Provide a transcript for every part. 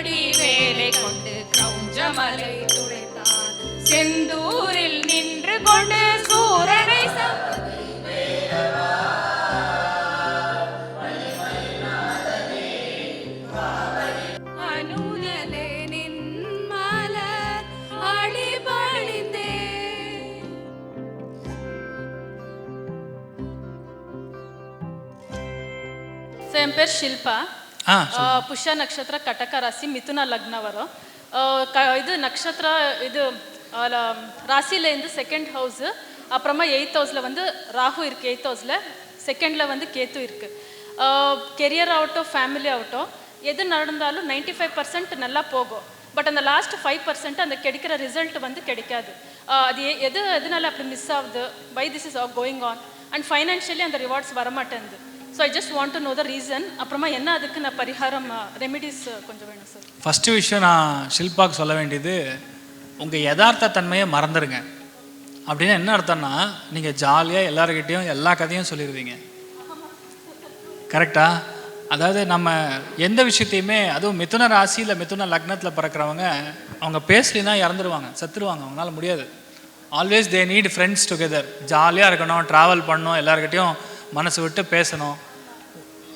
வடி வேலை கொண்டு கிரௌஞ்சமலை துடைத்தான். செந்தூரில் நின்று கொண்டு சூரனை அனுதலே நின் மலர் அடிபணிந்தே. என் பேர் ஷில்பா. புஷ்ய நட்சத்திர கட்டக ராசி மிதுன லக்ன வரும். இது நட்சத்திர இது ராசியிலேருந்து செகண்ட் ஹவுஸு, அப்புறமா 8th ஹவுஸில் வந்து ராகு இருக்குது, 8th ஹவுஸில் செகண்டில் வந்து கேத்து இருக்குது. கெரியர் ஆகட்டும் ஃபேமிலி ஆகட்டும் எது நடந்தாலும் 95% நல்லா போகும். பட் அந்த லாஸ்ட் 5% அந்த கிடைக்கிற ரிசல்ட் வந்து கிடைக்காது. அது எதனால அப்படி மிஸ் ஆகுது, why this is going on, and financially அந்த ரிவார்ட்ஸ் வரமாட்டேங்குது. So I just want to know the reason. அப்புறமா என்ன அதுக்கு நான் பரிகாரம் ரெமிடிஸ் கொஞ்சம் வேணும் சார். ஃபஸ்ட்டு விஷயம் நான் ஷில்பாவுக்கு சொல்ல வேண்டியது, உங்கள் யதார்த்த தன்மையை மறந்துடுங்க. அப்படின்னா என்ன அர்த்தம்னா, நீங்கள் ஜாலியாக எல்லாருக்கிட்டையும் எல்லா கதையும் சொல்லிடுவீங்க. கரெக்டா? அதாவது நம்ம எந்த விஷயத்தையுமே, அதுவும் மிதுன ராசியில் மிதுன லக்னத்தில் பிறக்கிறவங்க, அவங்க பேசலினா இறந்துடுவாங்க, செத்துருவாங்க, அவங்களால முடியாது. Always they need friends together. ஜாலியாக இருக்கணும், ட்ராவல் பண்ணணும், எல்லாருக்கிட்டையும் மனசு விட்டு பேசணும்.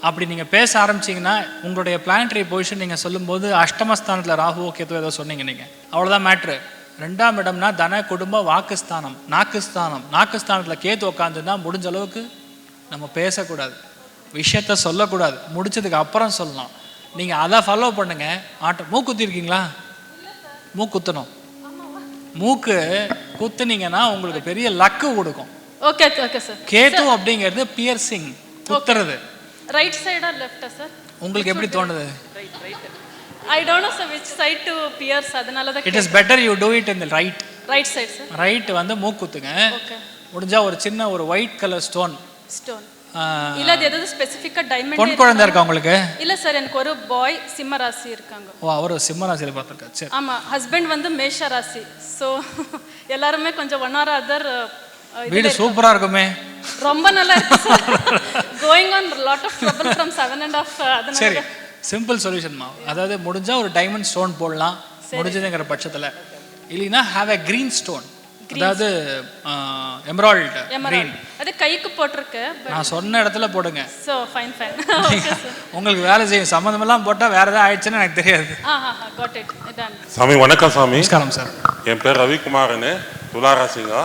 அப்படி நீங்கள் பேச ஆரம்பிச்சிங்கன்னா உங்களுடைய பிளானட்டரி பொசிஷன் நீங்கள் சொல்லும்போது அஷ்டமஸ்தானத்தில் ராகுவோ கேத்துவோ ஏதோ சொன்னீங்க நீங்கள், அவ்வளோதான் மேட்ரு. 2ஆம் இடம்னா தன குடும்ப வாக்குஸ்தானம், நாக்குஸ்தானம். நாக்குஸ்தானத்தில் கேத்து உட்காந்துன்னா முடிஞ்ச அளவுக்கு நம்ம பேசக்கூடாது, விஷயத்த சொல்லக்கூடாது, முடிச்சதுக்கு அப்புறம் சொல்லலாம். நீங்கள் அதை ஃபாலோ பண்ணுங்க. மூக்கு குத்திருக்கீங்களா? மூக்கு குத்தணும். மூக்கு குத்துனீங்கன்னா உங்களுக்கு பெரிய லக்கு கொடுக்கும். Okay okay sir. கேத்து அப்படிங்கிறது பியர்சிங், குத்துறது. ரைட் சைடா லெஃப்டா சார்? உங்களுக்கு எப்படி தோணுது? I don't know sir which side to pierce. அதனால தான் it is better you to it in the right side sir. Right வந்து மூக்கு குத்துங்க. ஓகே. முடிஞ்சா ஒரு சின்ன ஒரு ஒயிட் கலர் ஸ்டோன். இல்ல அது ஏதாவது ஸ்பெசிஃபிக்கா டைமண்ட். பொன் குழந்தை இருக்கா உங்களுக்கு? இல்ல சார், எனக்கு ஒரு பாய் சிம்ம ராசி இருக்காங்க. ஓ, அவர் சிம்ம ராசியில பார்த்திருக்காரு. சரி. ஆமா, ஹஸ்பண்ட் வந்து மேஷ ராசி. சோ எல்லாரும் கொஞ்சம் ஒன் ஆர் அதர். வீடு சூப்பரா இருக்குமே. ரொம்ப நல்லா இருக்கு sir. Going on lot of trouble from 7.5. அதனால சரி, சிம்பிள் சொல்யூஷன்மா. அதாவது முடிஞ்சா ஒரு டைமண்ட் ஸ்டோன் போடலாம் முடிஞ்சதுங்கிற பட்சத்துல. இல்லைன்னா ஹேவ் a green stone, அதாவது எமரால்ட் green. அது கைக்கு போட்டுருக்கு. நான் சொன்ன இடத்துல போடுங்க. So fine okay sir. உங்களுக்கு வேலை செய்யும். சம்மந்தமெல்லாம் போட்டா வேற ஏதாவது ஆயிடுச்சுன்னு எனக்கு தெரியாது. Got it done. சாமி வணக்கம் சாமி. நமஸ்காரம் சார். என் பேர் ரவிக்குமார்னு, துளாராசிங்க.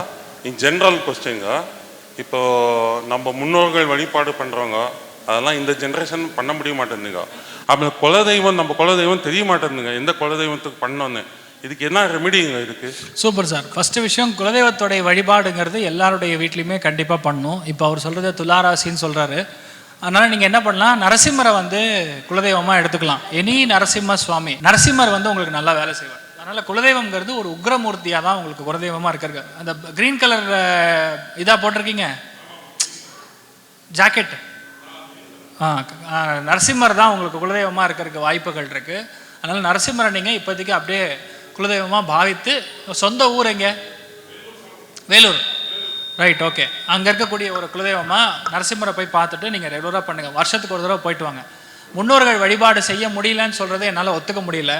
இன் ஜென்ரல் கொஸ்டிங்க, இப்போ நம்ம முன்னோர்கள் வழிபாடு பண்ணுறவங்க அதெல்லாம் இந்த ஜென்ரேஷன் பண்ண முடிய மாட்டேங்குதுங்க. அப்படி குலதெய்வம், நம்ம குலதெய்வம் தெரிய மாட்டேங்குதுங்க, எந்த குலதெய்வத்துக்கு பண்ணோன்னு. இதுக்கு என்ன ரெமிடிங்க இதுக்கு? Super sir. ஃபர்ஸ்ட் விஷயம், குலதெய்வத்தோடைய வழிபாடுங்கிறது எல்லாருடைய வீட்லையுமே கண்டிப்பாக பண்ணணும். இப்போ அவர் சொல்கிறது துளாராசின்னு சொல்கிறாரு. அதனால் நீங்கள் என்ன பண்ணலாம், நரசிம்மரை வந்து குலதெய்வமாக எடுத்துக்கலாம். எனி நரசிம்ம சுவாமி. நரசிம்மர் வந்து உங்களுக்கு நல்லா வேலை செய்வார். அதனால் குலதெய்வம்ங்கிறது ஒரு உக்ரமூர்த்தியாக தான் உங்களுக்கு குலதெய்வமாக இருக்கிறது. அந்த க்ரீன் கலர் இதாக போட்டிருக்கீங்க ஜாக்கெட், நரசிம்மர் தான் உங்களுக்கு குலதெய்வமாக இருக்கிறதுக்கு வாய்ப்புகள் இருக்குது. அதனால் நரசிம்மரை நீங்கள் இப்போதைக்கு அப்படியே குலதெய்வமாக பாவித்து. சொந்த ஊர் எங்கே? வேலூர். Right, okay. அங்கே இருக்கக்கூடிய ஒரு குலதெய்வமாக நரசிம்மரை போய் பார்த்துட்டு நீங்கள் ரெகுலராக பண்ணுங்கள். வருஷத்துக்கு ஒரு தடவை போயிட்டு வாங்க. முன்னோர்கள் வழிபாடு செய்ய முடியலன்னு சொல்கிறத என்னால் ஒத்துக்க முடியல.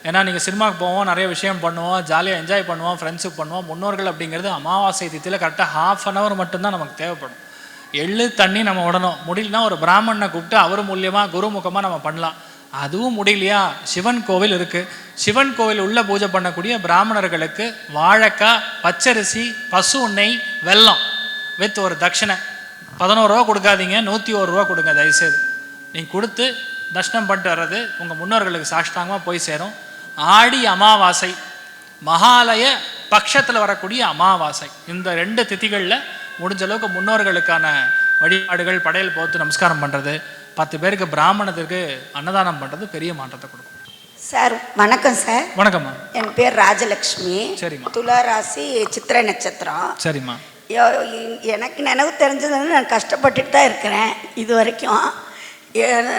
ஏன்னா நீங்கள் சினிமாவுக்கு போவோம், நிறைய விஷயம் பண்ணுவோம், ஜாலியாக என்ஜாய் பண்ணுவோம், ஃப்ரெண்ட்ஸுக்கு பண்ணுவோம். முன்னோர்கள் அப்படிங்கிறது அமாவாசை திதியில் கரெக்டாக 1/2 hour மட்டும்தான் நமக்கு தேவைப்படும். எள்ளு தண்ணி நம்ம விடணும். முடியலனா ஒரு பிராமணனை கூப்பிட்டு அவர் மூலியமாக குருமுகமாக நம்ம பண்ணலாம். அதுவும் முடியலையா, சிவன் கோவில் இருக்குது. சிவன் கோவில் உள்ள பூஜை பண்ணக்கூடிய பிராமணர்களுக்கு வாழைக்காய், பச்சரிசி, பசு நெய், வெல்லம் வித் ஒரு தட்சிணை 11 ரூபா கொடுக்காதீங்க, 101 ரூபா கொடுங்க தயவுசெய்து. நீங்கள் கொடுத்து தர்ஷனம் பண்ணிட்டு வர்றது உங்கள் முன்னோர்களுக்கு சாஷ்டாங்கமாக போய் சேரும். ஆடி அமாவாசை, மகாலய பட்சத்தில் வரக்கூடிய அமாவாசை, இந்த 2 திதிகளில் முடிஞ்ச அளவுக்கு முன்னோர்களுக்கான வழிபாடுகள், படையல் போத்து நமஸ்காரம் பண்ணுறது, 10 பேருக்கு பிராமணத்துக்கு அன்னதானம் பண்ணுறது பெரிய மாற்றத்தை கொடுக்கும். சார் வணக்கம் சார். வணக்கம்மா. என் பேர் ராஜலக்ஷ்மி. சரிம்மா. துளாராசி சித்திரை நட்சத்திரம். சரிம்மா. எனக்கு நினைவு தெரிஞ்சதுன்னு நான் கஷ்டப்பட்டுட்டு தான் இருக்கிறேன் இது வரைக்கும்.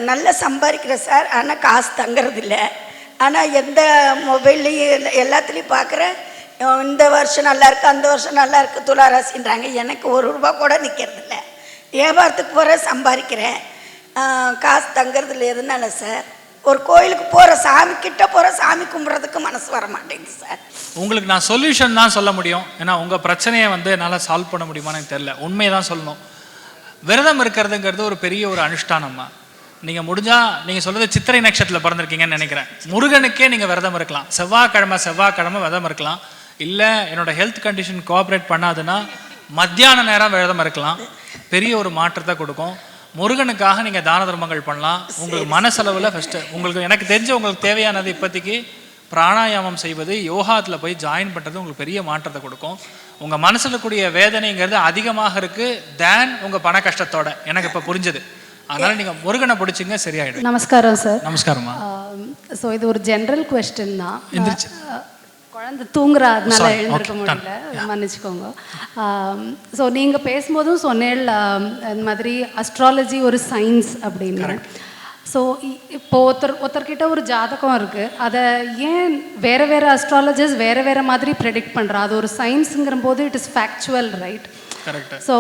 நல்லா சம்பாதிக்கிறேன் சார், ஆனால் காசு தங்கிறது இல்லை. ஆனால் எந்த மொபைல்லையும் எல்லாத்துலேயும் பார்க்குறேன், இந்த வருஷம் நல்லா இருக்குது, அந்த வருஷம் நல்லா இருக்குது துளாராசின்றாங்க. எனக்கு 1 ரூபா கூட நிற்கிறதில்ல. வியாபாரத்துக்கு போகிற சம்பாதிக்கிறேன், காசு தங்கிறது இல்லை. எதுனால சார்? ஒரு கோயிலுக்கு போகிற சாமி கிட்ட போகிற சாமி கும்பிட்றதுக்கு மனசு வர மாட்டேங்குது சார். உங்களுக்கு நான் சொல்யூஷன் தான் சொல்ல முடியும். ஏன்னா உங்கள் பிரச்சனையை வந்து என்னால் சால்வ் பண்ண முடியுமான்னு எனக்கு தெரியல. உண்மையை தான் சொல்லணும். விரதம் இருக்கிறதுங்கிறது ஒரு பெரிய ஒரு அனுஷ்டானம்மா. நீங்கள் முடிஞ்சால் நீங்கள் சொல்கிறது சித்திரை நட்சத்திரத்தில் பிறந்திருக்கீங்கன்னு நினைக்கிறேன். முருகனுக்கே நீங்கள் விரதம் இருக்கலாம். செவ்வாய்க்கிழமை விரதம் இருக்கலாம். இல்லை என்னோடய ஹெல்த் கண்டிஷன் கோஆப்ரேட் பண்ணாதுன்னா மத்தியான நேரம் விரதம் இருக்கலாம். பெரிய ஒரு மாற்றத்தை கொடுக்கும். முருகனுக்காக நீங்கள் தான தர்மங்கள் பண்ணலாம். உங்களுக்கு மனசளவில் ஃபஸ்ட்டு உங்களுக்கு எனக்கு தெரிஞ்ச உங்களுக்கு தேவையானது இப்போதைக்கு பிராணாயாமம் செய்வது, யோகாத்தில் போய் ஜாயின் பண்ணுறது உங்களுக்கு பெரிய மாற்றத்தை கொடுக்கும். உங்கள் மனசில் கூடிய வேதனைங்கிறது அதிகமாக இருக்குது தேன் உங்கள் பண கஷ்டத்தோட, எனக்கு இப்போ புரிஞ்சது. அதனால் நீங்கள் முருகனை பிடிச்சிங்க, சரியாயிடும். நமஸ்காரம் சார். நமஸ்காரம்மா. ஸோ இது ஒரு ஜென்ரல் கொஸ்டின் தான். எந்திரிச்சு குழந்தை தூங்குற அதனால எழுந்திருக்க முடியல, மன்னிச்சுக்கோங்க. ஸோ நீங்கள் பேசும்போதும் சொன்னேன் இந்த மாதிரி அஸ்ட்ராலஜி ஒரு சயின்ஸ் அப்படின்னு. ஸோ இப்போ ஒருத்தர்கிட்ட ஒரு ஜாதகம் இருக்குது, அதை ஏன் வேறு வேறு அஸ்ட்ராலஜர்ஸ் வேறு மாதிரி ப்ரெடிக்ட் பண்ணுறா? அது ஒரு சயின்ஸுங்கிற போது it is factual, right? So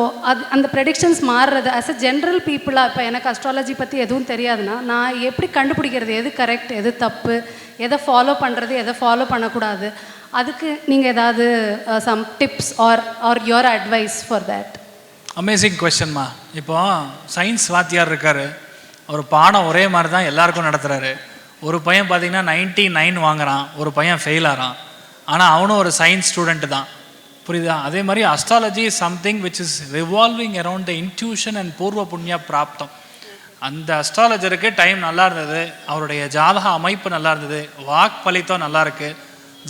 அந்த ப்ரெடிக்ஷன்ஸ் மாறுறது ஆஸ் அ ஜென்ரல் பீப்புளாக, இப்போ எனக்கு அஸ்ட்ராலஜி பற்றி எதுவும் தெரியாதுன்னா நான் எப்படி கண்டுபிடிக்கிறது எது கரெக்ட் எது தப்பு, எதை ஃபாலோ பண்ணுறது எதை ஃபாலோ பண்ணக்கூடாது? அதுக்கு நீங்கள் ஏதாவது some tips or your advice for that? Amazing கொஸ்டின்மா. இப்போ சயின்ஸ் வாத்தியார் இருக்கார், ஒரு பாடம் ஒரே மாதிரி தான் எல்லாருக்கும் நடத்துகிறாரு. ஒரு பையன் பார்த்தீங்கன்னா 99 வாங்குறான், ஒரு பையன் ஃபெயில் ஆகிறான். ஆனால் அவனும் ஒரு சயின்ஸ் ஸ்டூடெண்ட்டு தான், புரியுதா? அதே மாதிரி astrology is something which is revolving around the intuition and பூர்வ புண்ணிய பிராப்தம். அந்த அஸ்ட்ராலஜருக்கு டைம் நல்லா இருந்தது, அவருடைய ஜாதக அமைப்பு நல்லா இருந்தது, வாக் பலித்தம் நல்லா இருக்குது,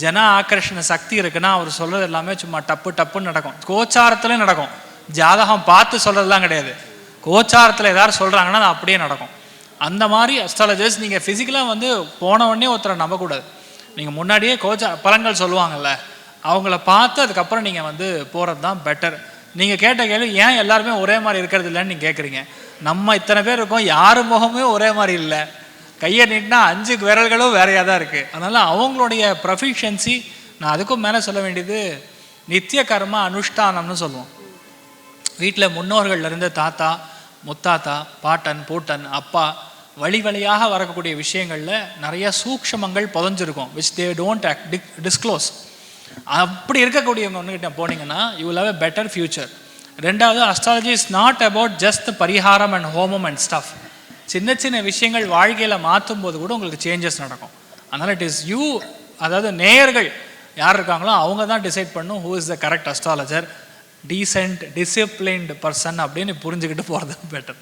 ஜன ஆக்கர்ஷண சக்தி இருக்குன்னா அவர் சொல்கிறது எல்லாமே சும்மா டப்புன்னு நடக்கும். கோச்சாரத்துலேயும் நடக்கும். ஜாதகம் பார்த்து சொல்கிறதுலாம் கிடையாது. கோச்சாரத்தில் ஏதாவது சொல்கிறாங்கன்னா அது அப்படியே நடக்கும். அந்த மாதிரி அஸ்ட்ராலஜர்ஸ் நீங்கள் ஃபிசிக்கலாக வந்து போன உடனே ஒருத்தரை நம்பக்கூடாது. நீங்கள் முன்னாடியே பலன்கள் சொல்லுவாங்கள்ல, அவங்கள பார்த்து அதுக்கப்புறம் நீங்கள் வந்து போகிறது தான் பெட்டர். நீங்கள் கேட்ட கேள்வி ஏன் எல்லாருமே ஒரே மாதிரி இருக்கிறது இல்லைன்னு நீங்கள் கேட்குறீங்க. நம்ம இத்தனை பேர் இருக்கோம், யார் முகமே ஒரே மாதிரி இல்லை. கையை நீட்டினா 5 விரல்களும் வேறையாக தான் இருக்குது. அதனால் அவங்களுடைய ப்ரொஃபிஷியன்சி, நான் அதுக்கும் மேலே சொல்ல வேண்டியது நித்திய கர்ம அனுஷ்டானம்னு சொல்லுவோம். வீட்டில் முன்னோர்கள்லேருந்து தாத்தா முத்தாத்தா பாட்டன் பூட்டன் அப்பா வழியாக வரக்கூடிய விஷயங்களில் நிறைய சூக்ஷமங்கள் புதஞ்சிருக்கும், விச் தே டோன்ட் டிஸ்க்ளோஸ். அப்படி இருக்கக்கூடியவங்க ஒன்றுகிட்ட போனீங்கன்னா you will have a better future. ரெண்டாவது, astrology is not about just பரிகாரம் அண்ட் ஹோமம் அண்ட் ஸ்டஃப். சின்ன விஷயங்கள் வாழ்க்கையில் மாற்றும் போது கூட உங்களுக்கு சேஞ்சஸ் நடக்கும். அதனால் இட் இஸ் யூ, அதாவது நேயர்கள் யார் இருக்காங்களோ அவங்க தான் டிசைட் பண்ணும் who is the correct astrologer, decent disciplined person அப்படின்னு புரிஞ்சுக்கிட்டு போகிறது பெட்டர்.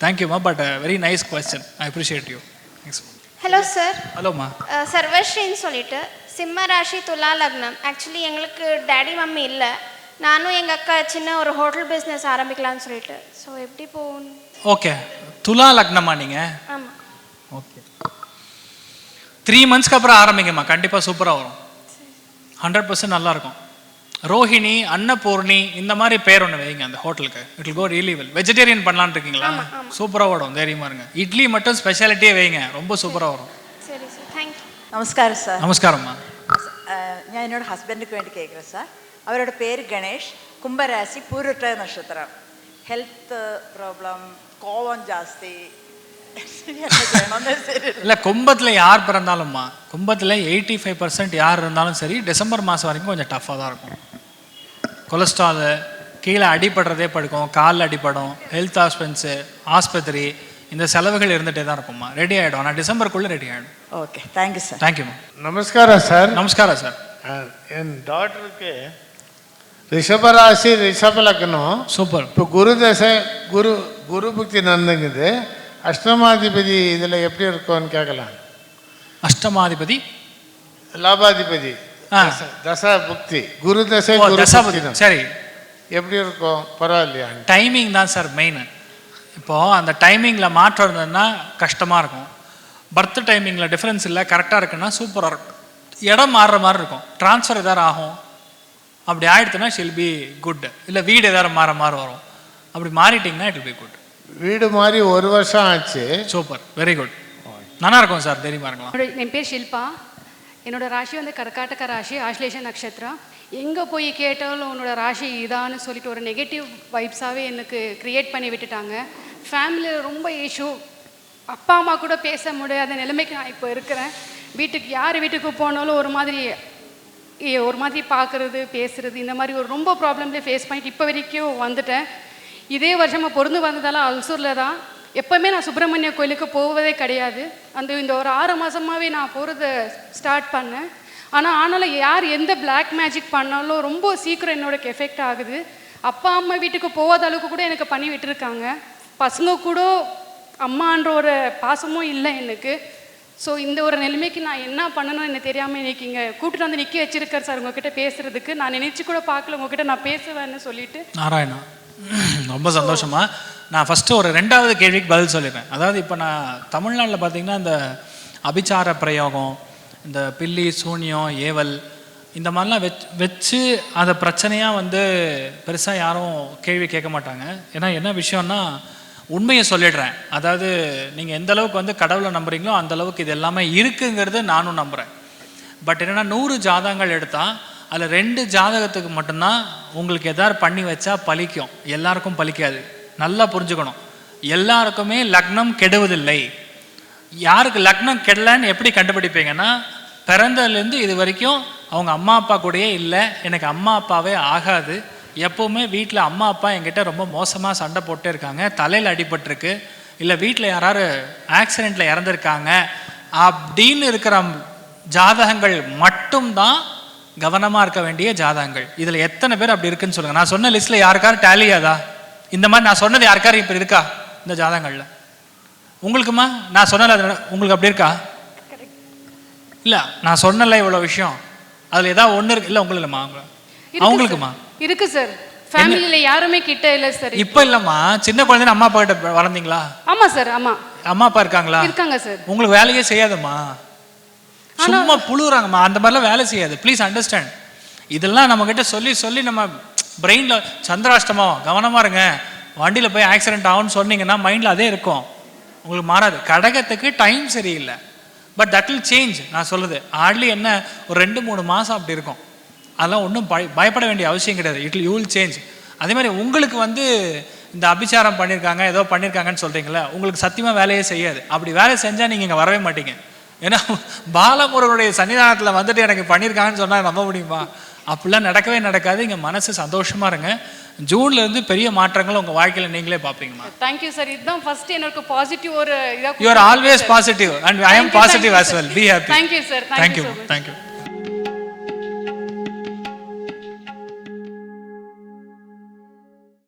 தேங்க்யூம்மா, but very nice question, I appreciate you. Thanks. Hello sir. ஹலோம்மா. சர்வஸ்ரீன்னு சொல்லிட்டு சிம்ம ராசி துலா லக்னம். ஆக்சுவலி எங்களுக்கு டேடி மம்மி இல்லை, நானும் எங்கள் அக்கா சின்ன ஒரு ஹோட்டல் பிஸ்னஸ் ஆரம்பிக்கலான்னு சொல்லிட்டு. ஸோ எப்படி போகணும்? ஓகே, துலா லக்னமா நீங்கள்? ஆமாம். ஓகே, 3 monthsக்கு அப்புறம் ஆரம்பிங்கம்மா, கண்டிப்பாக சூப்பராக வரும், 100% நல்லாயிருக்கும். ரோஹிணி, அன்னபூர்ணி இந்த மாதிரி பேர் ஒன்று வைங்க அந்த ஹோட்டலுக்கு, it will go really well. Vegetarian பண்ணலான்னு இருக்கீங்களா? சூப்பராக வரும், தைரியமாக இருங்க. இட்லி மட்டும் ஸ்பெஷாலிட்டியே வைங்க, ரொம்ப சூப்பராக வரும். சரி சார், தேங்க்யூ. நமஸ்காரம் சார். நமஸ்காரம்மா. ഞാൻ എന്നോട് ഹസ്ബൻഡിന് വേണ്ടി കേൾக்கிறேன் സാർ. அவரோட பேர் கணேஷ், கும்பராசி, பூரட்ட நட்சத்திரம். ஹெல்த் ப்ராப்ளம், கோவம் ஜாஸ்தி. இல்லை, கும்பத்தில் யார் பிறந்தாலும்மா, கும்பத்தில் 85% யார் இருந்தாலும் சரி டிசம்பர் மாதம் வரைக்கும் கொஞ்சம் டஃப்பாக தான் இருக்கும். கொலஸ்ட்ராலு, கீழே அடிபடுறதே படுக்கும், காலில் அடிப்படும், ஹெல்த் ஹாஸ்பென்ஸு, ஆஸ்பத்திரி, இந்த செலவுகள் இருந்துகிட்டே தான் இருக்கும்மா. ரெடி ஆகிடும், ஆனால் டிசம்பருக்குள்ளே ரெடி ஆகிடும். Okay, thank you sir. தேங்க்யூம்மா. நமஸ்காரம் சார். நமஸ்காரம் சார். என் டாக்டருக்கு ரிஷபராசி ரிஷப லக்னம். சூப்பர். இப்போ குரு தசை, குரு புக்தி நடந்துங்குது. அஷ்டமாதிபதி இதில் எப்படி இருக்கும்னு கேட்கலாம். அஷ்டமாதிபதி லாபாதிபதி தசா புக்தி, குரு தசை சரி, எப்படி இருக்கும்? பரவாயில்லையா? டைமிங் தான் சார் மெயின். இப்போது அந்த டைமிங்கில் மாற்றம் இருந்ததுன்னா கஷ்டமாக இருக்கும். பர்த் டைமிங்கில் டிஃப்ரென்ஸ் இல்லை, கரெக்டாக இருக்குன்னா சூப்பராக இருக்கும். இடம் மாறுற மாதிரி இருக்கும், ட்ரான்ஸ்ஃபர் எதாவது ஆகும். அப்படி ஆகிடுதுன்னா ஷில் பி குட். இல்லை வீடு எதாவது மாற மாதிரி வரும், அப்படி மாறிட்டிங்கன்னா இட் வில் பி குட். வீடு மாதிரி 1 வருஷம் ஆச்சு. சூப்பர், வெரி குட், நல்லா இருக்கும் சார், தெரியுமா இருக்கலாம். என் பேர் ஷில்பா, என்னோட ராசி வந்து கர்காடக ராசி, ஆஷ்லேஷ நட்சத்திரம். எங்கே போய் கேட்டாலும் உன்னோட ராசி இதான்னு சொல்லிட்டு ஒரு நெகட்டிவ் வைப்ஸாகவே எனக்கு க்ரியேட் பண்ணி விட்டுட்டாங்க. ஃபேமிலியில் ரொம்ப இஷ்யூ, அப்பா அம்மா கூட பேச முடியாத நிலைமைக்கு நான் இப்போ இருக்கிறேன். வீட்டுக்கு யார் வீட்டுக்கு போனாலும் ஒரு மாதிரி பார்க்குறது பேசுறது இந்த மாதிரி ஒரு ரொம்ப ப்ராப்ளம்லேயே ஃபேஸ் பண்ணிட்டு இப்போ வரைக்கும் வந்துட்டேன். இதே வருஷமாக பொருந்து வந்ததால அல்சூரில் தான். எப்போவுமே நான் சுப்பிரமணிய கோயிலுக்கு போவதே கிடையாது. இந்த ஒரு 6 மாதமாகவே நான் போகிறத ஸ்டார்ட் பண்ணேன். ஆனாலும் யார் எந்த பிளாக் மேஜிக் பண்ணாலும் ரொம்ப சீக்கிரம் என்னோடக்கு எஃபெக்ட் ஆகுது. அப்பா அம்மா வீட்டுக்கு போகாத அளவுக்கு கூட எனக்கு பண்ணி விட்டுருக்காங்க. பசங்க கூட அம்மான்ற ஒரு பாசமும் இல்லை எனக்கு. ஸோ இந்த ஒரு நிலைமைக்கு நான் என்ன பண்ணணும் எனக்கு தெரியாமல் இன்னைக்கு இங்கே கூப்பிட்டு வந்து நிற்க வச்சிருக்கார் சார் உங்ககிட்ட பேசுறதுக்கு. நான் நினைச்சு கூட பார்க்கல உங்ககிட்ட நான் பேசுவேன்னு சொல்லிட்டு. நாராயணா, ரொம்ப சந்தோஷமா. நான் ஃபஸ்ட்டு ஒரு 2வது கேள்விக்கு பதில் சொல்லிடுறேன். அதாவது இப்போ நான் தமிழ்நாட்டில் பார்த்தீங்கன்னா இந்த அபிச்சார பிரயோகம், இந்த பில்லி சூனியம் ஏவல் இந்த மாதிரிலாம் வச்சு அதை பிரச்சனையாக பெருசாக யாரும் கேள்வி கேட்க மாட்டாங்க. ஏன்னா என்ன விஷயம்னா உண்மையை சொல்லிடுறேன். அதாவது நீங்கள் எந்த அளவுக்கு கடவுளை நம்புறீங்களோ அந்த அளவுக்கு இது எல்லாமே இருக்குங்கிறது நானும் நம்புகிறேன். பட் என்னென்னா 100 ஜாதகங்கள் எடுத்தால் அதில் 2 ஜாதகத்துக்கு மட்டும்தான் உங்களுக்கு எதாவது பண்ணி வச்சா பலிக்கும், எல்லாருக்கும் பலிக்காது. நல்லா புரிஞ்சுக்கணும். எல்லாருக்குமே லக்னம் கெடுவதில்லை. யாருக்கு லக்னம் கெடலன்னு எப்படி கண்டுபிடிப்பீங்கன்னா, பிறந்ததுலேருந்து இது வரைக்கும் அவங்க அம்மா அப்பா கூடயே இல்லை, எனக்கு அம்மா அப்பாவே ஆகாது, எப்போவுமே வீட்டில் அம்மா அப்பா என்கிட்ட ரொம்ப மோசமாக சண்டை போட்டே இருக்காங்க, தலையில் அடிபட்டிருக்கு, இல்லை வீட்டில் யாராவது ஆக்சிடெண்ட்டில் இறந்துருக்காங்க அப்படின்னு இருக்கிற ஜாதகங்கள் மட்டும்தான் கவனமாக இருக்க வேண்டிய ஜாதகங்கள். இதில் எத்தனை பேர் அப்படி இருக்குன்னு சொல்லுங்கள். நான் சொன்ன லிஸ்ட்டில் யாருக்காரும் டேலியாதா? இந்த மாதிரி நான் சொன்னது யாருக்காரும் இப்போ இருக்கா இந்த ஜாதகங்களில்? உங்களுக்குமா நான் சொன்னல உங்களுக்கு அப்படி இருக்கா? இல்லை நான் சொன்னல இவ்வளோ விஷயம் அதில் ஏதாவது ஒன்று இருக்கு இல்லை உங்களுக்கு இல்லைம்மா? அவங்களுக்குமா இருக்கு சார். ஃபேமிலியில் யாருமே கிட்ட இல்லை சார். இப்போ இல்லைம்மா, சின்ன குழந்தை அம்மா அப்பா கிட்ட வளர்ந்தீங்களா? ஆமாம் சார். ஆமாம், அம்மா அப்பா இருக்காங்களா? இருக்காங்க சார். உங்களுக்கு வேலையே செய்யாதும்மா, சும்மா புழுறாங்கம்மா, அந்த மாதிரிலாம் வேலை செய்யாது. Please understand. இதெல்லாம் நம்மக்கிட்ட சொல்லி சொல்லி நம்ம பிரெயினில் சந்திராஷ்டமம் கவனமாக இருங்க, வண்டியில் போய் ஆக்சிடென்ட் ஆகும்னு சொன்னீங்கன்னா மைண்டில் அதே இருக்கும், உங்களுக்கு மாறாது. கடகத்துக்கு டைம் சரியில்லை, பட் தட் வில் சேஞ்ச். நான் சொல்லுது ஹார்ட்லி என்ன ஒரு 2-3 மாதம் அப்படி இருக்கும். அதெல்லாம் ஒன்றும் பயப்பட வேண்டிய அவசியம் கிடையாது. You will change. அதே மாதிரி உங்களுக்கு இந்த அபிச்சாரம் பண்ணியிருக்காங்க ஏதோ பண்ணியிருக்காங்கன்னு சொல்கிறீங்களே, உங்களுக்கு சத்தியமாக வேலையே செய்யாது. அப்படி வேலை செஞ்சால் நீங்கள் இங்கே வரவே மாட்டீங்க. ஏன்னா பாலமுருகனுடைய சன்னிதானத்தில் எனக்கு பண்ணியிருக்காங்கன்னு சொன்னால் நம்ப முடியுமா? அப்படிலாம் நடக்கவே நடக்காது. இங்கே மனசு சந்தோஷமாக இருங்க. ஜூன்லேருந்து பெரிய மாற்றங்கள் உங்கள் வாழ்க்கையில் நீங்களே பார்ப்பீங்கம்மா. Thank you sir. இதுதான் ஃபர்ஸ்ட் எனக்கு பாசிட்டிவ் ஒரு you are always positive and I am positive as well. Be happy. Thank you sir. Thank you.